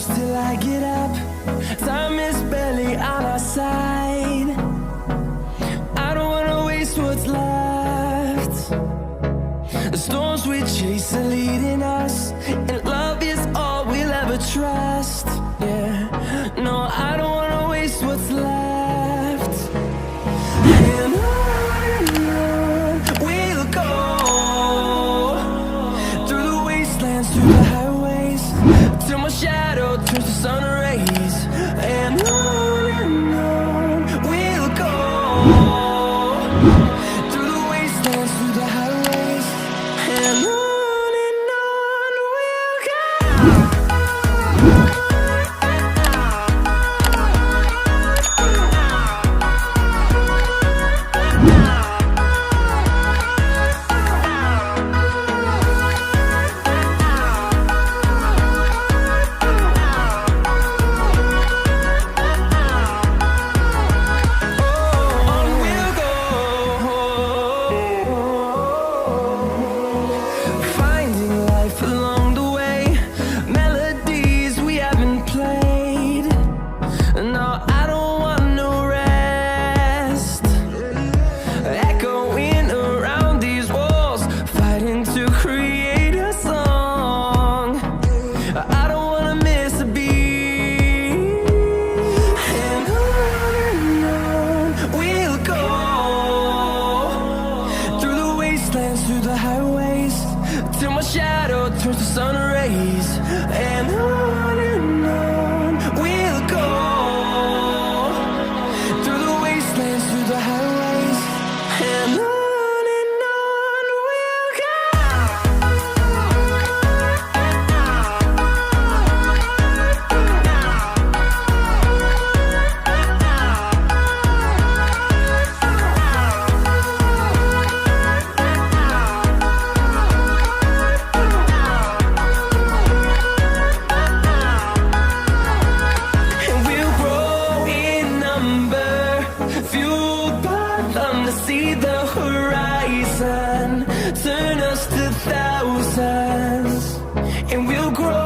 hours till I get up. Time is barely on our side. I don't wanna waste what's left. The storms we chase are leading us, and love is all we'll ever trust. Yeah, no, I don't wanna waste what's left. And on we'll go, through the wastelands, through the highways, till my shadow turns to sun rays. And on we'll go, through the wastelands, through the highways, and on we'll go. Through the highways, till my shadow turns to sun rays. And on we'll go, through the wastelands, through the highways, and on we'll go. See the horizon, turn us to thousands, and we'll grow